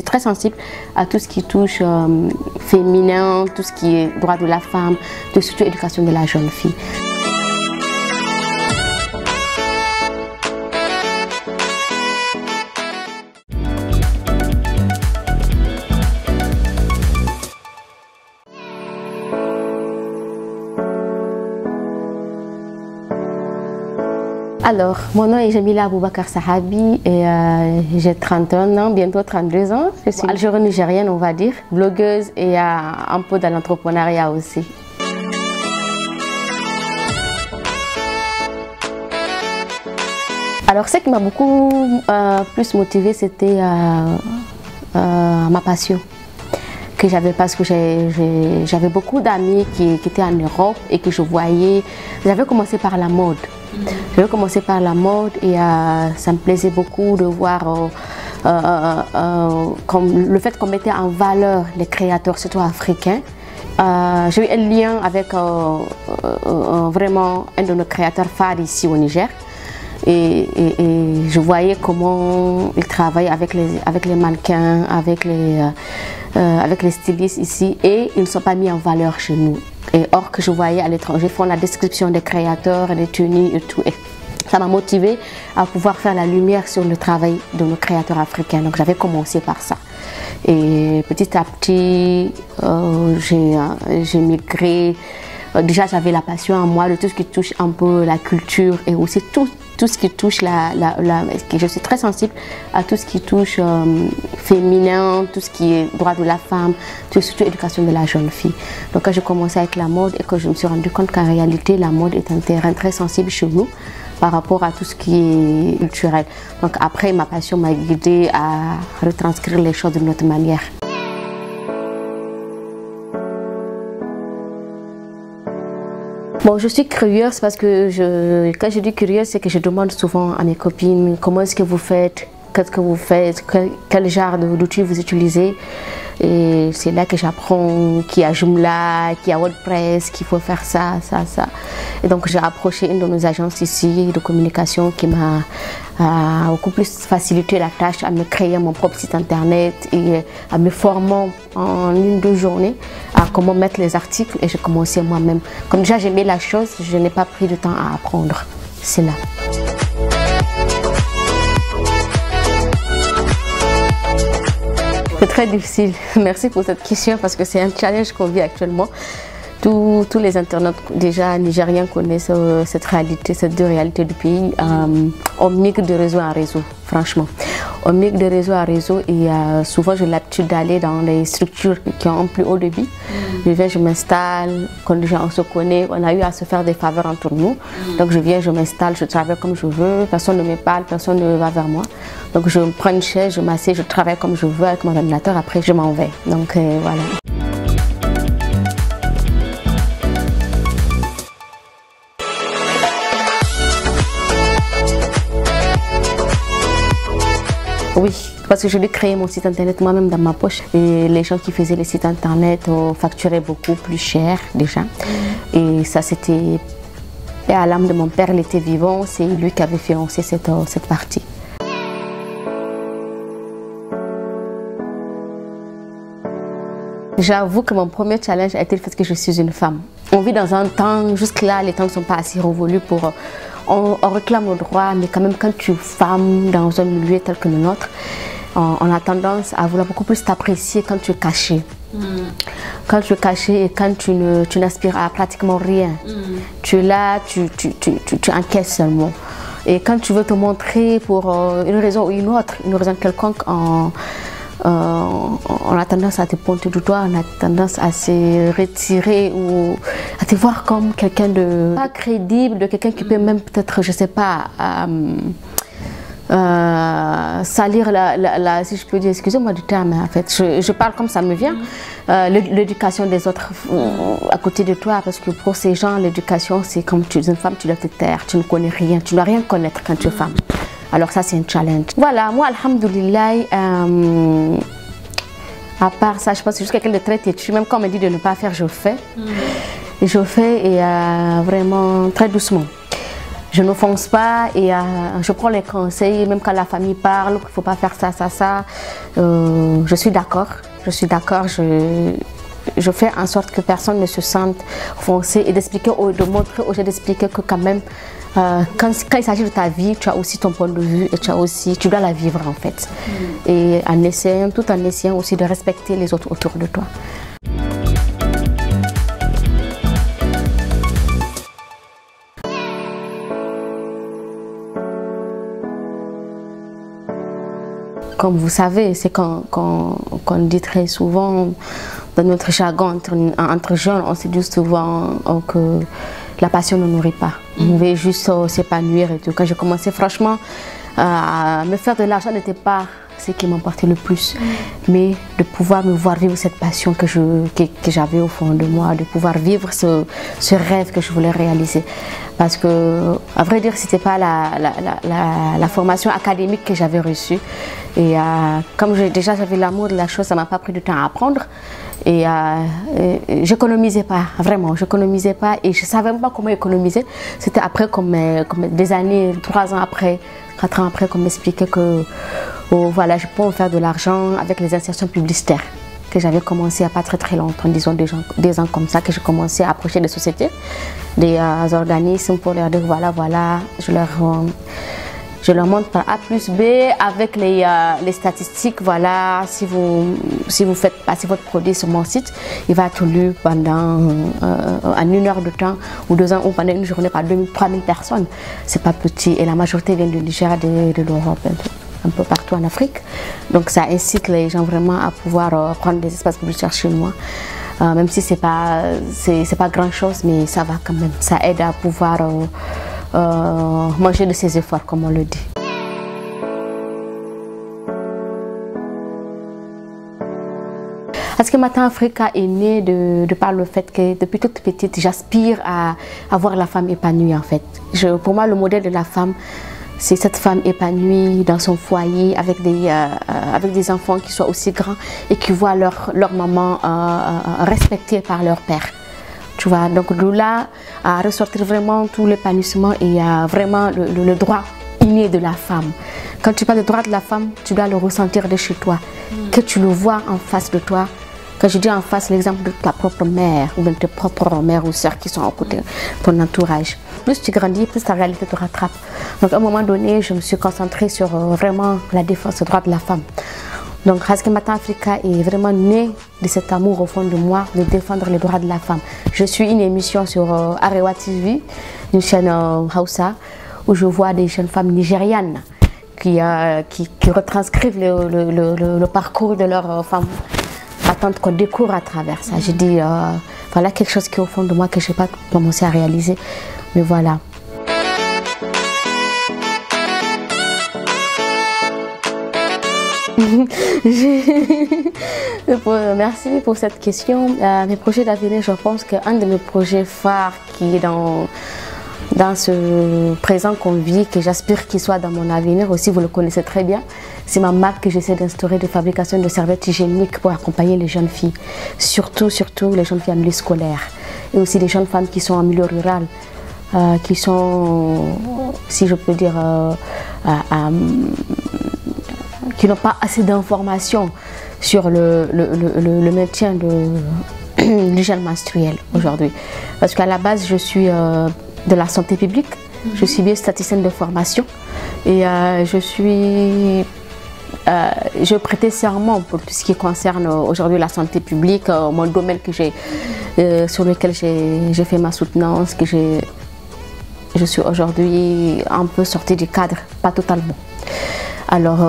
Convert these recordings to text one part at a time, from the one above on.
très sensible à tout ce qui touche féminin, tout ce qui est droit de la femme, surtout éducation de la jeune fille. Alors, mon nom est Jamila Aboubakar Sahabi et j'ai 31 ans, bientôt 32 ans. Je suis algéro-nigérienne, on va dire, blogueuse et un peu dans l'entrepreneuriat aussi. Alors, ce qui m'a beaucoup plus motivée, c'était ma passion que j'avais parce que j'avais beaucoup d'amis qui étaient en Europe et que je voyais. J'avais commencé par la mode. J'avais commencé par la mode et ça me plaisait beaucoup de voir comme le fait qu'on mettait en valeur les créateurs, surtout africains. J'ai eu un lien avec vraiment un de nos créateurs phares ici au Niger. Et je voyais comment il travaille avec les mannequins, avec les stylistes ici, et ils ne sont pas mis en valeur chez nous. Et or que je voyais à l'étranger font la description des créateurs, des tenues et tout. Et ça m'a motivée à pouvoir faire la lumière sur le travail de nos créateurs africains. Donc j'avais commencé par ça. Et petit à petit, j'ai migré. Déjà j'avais la passion en moi de tout ce qui touche un peu la culture et aussi tout ce qui touche je suis très sensible à tout ce qui touche féminin, tout ce qui est droit de la femme, surtout éducation de la jeune fille. Donc quand j'ai commencé avec la mode et que je me suis rendu compte qu'en réalité la mode est un terrain très sensible chez nous par rapport à tout ce qui est culturel. Donc après ma passion m'a guidée à retranscrire les choses d'une autre manière. Bon, je suis curieuse parce que quand je dis curieuse, c'est que je demande souvent à mes copines comment est-ce que vous faites, qu'est-ce que vous faites, quel genre d'outils vous utilisez. Et c'est là que j'apprends qu'il y a Joomla, qu'il y a WordPress, qu'il faut faire ça. Et donc j'ai approché une de nos agences ici de communication qui m'a beaucoup plus facilité la tâche à me créer mon propre site internet et à me former en 1-2 journées à comment mettre les articles, et j'ai commencé moi-même. Comme déjà j'aimais la chose, je n'ai pas pris de temps à apprendre. C'est là. C'est très difficile. Merci pour cette question parce que c'est un challenge qu'on vit actuellement. Tous les internautes déjà nigériens connaissent cette réalité, ces deux réalités du pays. On migre de réseau en réseau, franchement. On migre de réseau à réseau et souvent j'ai l'habitude d'aller dans les structures qui ont un plus haut débit. Je viens, je m'installe, quand déjà on se connaît, on a eu à se faire des faveurs entre nous. Donc je viens, je m'installe, je travaille comme je veux, personne ne me parle, personne ne va vers moi. Donc je prends une chaise, je m'assieds, je travaille comme je veux avec mon ordinateur, après je m'en vais. Donc voilà. Oui, parce que je l'ai créé mon site internet moi-même dans ma poche. Et les gens qui faisaient les sites internet facturaient beaucoup plus cher déjà. Et ça c'était à l'âme de mon père, il était vivant, c'est lui qui avait financé cette partie. J'avoue que mon premier challenge a été le fait que je suis une femme. On vit dans un temps, jusque-là, les temps ne sont pas assez révolus pour... On réclame le droit, mais quand même quand tu es femme dans un milieu tel que le nôtre, on a tendance à vouloir beaucoup plus t'apprécier quand tu es cachée. Quand tu es cachée et quand tu n'aspires à pratiquement rien. Tu es là, tu encaisses seulement. Et quand tu veux te montrer pour une raison ou une autre, une raison quelconque, on a tendance à te pointer du doigt, on a tendance à se retirer ou à te voir comme quelqu'un de pas crédible, de quelqu'un qui peut même peut-être, je sais pas, salir si je peux dire, excusez-moi du terme, en fait, je parle comme ça me vient, l'éducation des autres à côté de toi, parce que pour ces gens, l'éducation, c'est comme tu es une femme, tu dois te taire, tu ne connais rien, tu ne dois rien connaître quand tu es femme. Alors ça c'est un challenge. Voilà, moi alhamdoulilah, à part ça, je pense que je suis quelqu'un de très têtu. Même quand on me dit de ne pas faire, je fais. Je fais et vraiment très doucement. je ne fonce pas et je prends les conseils, même quand la famille parle, qu'il ne faut pas faire ça, ça, ça. Je suis d'accord, je fais en sorte que personne ne se sente foncé et d'expliquer, de montrer aux gens, d'expliquer que quand même, quand il s'agit de ta vie, tu as aussi ton point de vue et tu dois la vivre en fait. Et tout en essayant aussi de respecter les autres autour de toi. Comme vous savez, c'est qu'on dit très souvent dans notre jargon entre jeunes, on se dit souvent que la passion ne nourrit pas. On veut juste s'épanouir et tout. Quand j'ai commencé, franchement, à me faire de l'argent n'était pas ce qui m'importait le plus. Mais de pouvoir me voir vivre cette passion que j'avais au fond de moi, de pouvoir vivre ce rêve que je voulais réaliser. Parce que, à vrai dire, ce n'était pas la formation académique que j'avais reçue. Et comme déjà j'avais l'amour de la chose, ça ne m'a pas pris du temps à apprendre. Et j'économisais pas, vraiment, j'économisais pas. Et je ne savais même pas comment économiser. C'était après, comme des années, 3 ans après, 4 ans après, qu'on m'expliquait que voilà, je peux faire de l'argent avec les insertions publicitaires. Que j'avais commencé il n'y a pas très longtemps, disons des ans comme ça, que j'ai commencé à approcher des sociétés, des organismes pour leur dire voilà, je leur montre par A plus B avec les statistiques, voilà, si vous faites passer votre produit sur mon site, il va être lu pendant en 1 heure de temps ou 2 ans ou pendant une journée par 2000, 3000 personnes. C'est pas petit et la majorité vient du Niger, de l'Europe, un peu partout en Afrique. Donc ça incite les gens vraiment à pouvoir prendre des espaces publicitaires chez moi. Même si c'est pas grand chose, mais ça va quand même. Ça aide à pouvoir manger de ses efforts, comme on le dit. Parce que Matin Africa est né de par le fait que depuis toute petite, j'aspire à voir la femme épanouie en fait. Pour moi, le modèle de la femme, c'est cette femme épanouie dans son foyer avec des enfants qui soient aussi grands et qui voient leur maman respectée par leur père. Tu vois, donc de là à ressortir vraiment tout l'épanouissement et vraiment le droit inné de la femme. Quand tu parles de droit de la femme, tu dois le ressentir de chez toi, que tu le vois en face de toi. Quand je dis en face, l'exemple de ta propre mère ou même tes propres mères ou sœurs qui sont à côté de ton entourage. Plus tu grandis, plus ta réalité te rattrape. Donc à un moment donné, je me suis concentrée sur vraiment la défense des droits de la femme. Donc Haske Matin Africa est vraiment né de cet amour au fond de moi de défendre les droits de la femme. Je suis une émission sur Arewa TV, une chaîne Hausa, où je vois des jeunes femmes nigérianes qui retranscrivent le parcours de leurs femmes battantes qu'on découvre à travers ça. J'ai dit, voilà quelque chose qui est au fond de moi que je n'ai pas commencé à réaliser, mais voilà. Merci pour cette question. Mes projets d'avenir, je pense qu'un de mes projets phares qui est dans ce présent qu'on vit, que j'aspire qu'il soit dans mon avenir aussi, vous le connaissez très bien, c'est ma marque que j'essaie d'instaurer de fabrication de serviettes hygiéniques pour accompagner les jeunes filles, surtout les jeunes filles en milieu scolaire et aussi les jeunes femmes qui sont en milieu rural, qui sont, si je peux dire, qui n'ont pas assez d'informations sur le maintien de l'hygiène menstruelle aujourd'hui. Parce qu'à la base, je suis de la santé publique, je suis biostatisticienne de formation et je prêtais serment pour tout ce qui concerne aujourd'hui la santé publique, mon domaine sur lequel j'ai fait ma soutenance, que je suis aujourd'hui un peu sortie du cadre, pas totalement. Alors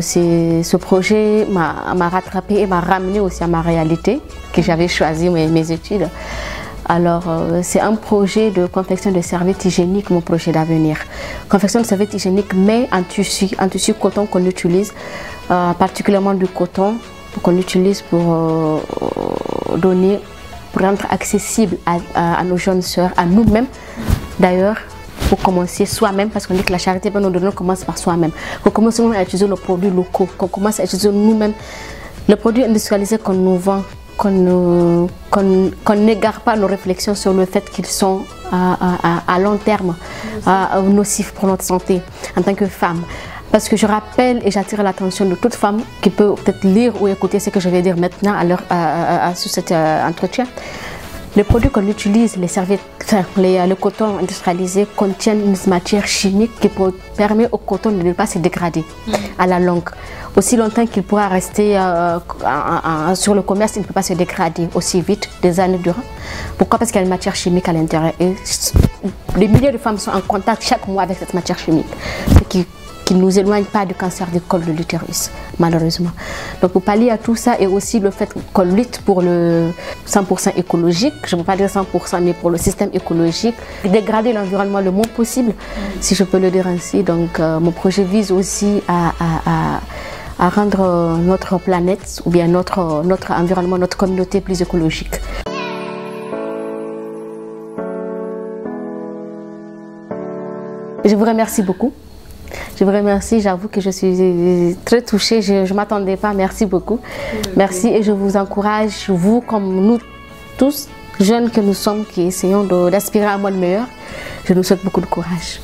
ce projet m'a rattrapé et m'a ramené aussi à ma réalité, que j'avais choisi mes études. Alors c'est un projet de confection de serviettes hygiéniques, mon projet d'avenir. Confection de serviettes hygiéniques mais en tissu coton qu'on utilise, particulièrement du coton qu'on utilise pour rendre accessible à nos jeunes sœurs, à nous-mêmes d'ailleurs. Pour commencer soi-même, parce qu'on dit que la charité bien au-delà commence par soi-même. Qu'on commence nous à utiliser nos produits locaux, qu'on commence à utiliser nous-mêmes les produits industrialisés qu'on nous vend. qu'on n'égare pas nos réflexions sur le fait qu'ils sont à long terme nocifs pour notre santé en tant que femme. Parce que je rappelle et j'attire l'attention de toute femme qui peut peut-être lire ou écouter ce que je vais dire maintenant sur cet entretien. Les produits qu'on utilise, les serviettes, le coton industrialisé contiennent une matière chimique qui permet au coton de ne pas se dégrader à la longue. Aussi longtemps qu'il pourra rester sur le commerce, il ne peut pas se dégrader aussi vite des années durant. Pourquoi? Parce qu'il y a une matière chimique à l'intérieur. Et des milliers de femmes sont en contact chaque mois avec cette matière chimique. Ce qui ne nous éloigne pas du cancer du col de l'utérus, malheureusement. Donc pour pallier à tout ça et aussi le fait qu'on lutte pour le 100% écologique, je ne veux pas dire 100%, mais pour le système écologique, dégrader l'environnement le moins possible, si je peux le dire ainsi. Donc mon projet vise aussi à rendre notre planète ou bien notre environnement, notre communauté plus écologique. Je vous remercie beaucoup. Je vous remercie, j'avoue que je suis très touchée, je ne m'attendais pas, merci beaucoup. Merci et je vous encourage, vous comme nous tous, jeunes que nous sommes, qui essayons d'aspirer à un monde meilleur, je nous souhaite beaucoup de courage.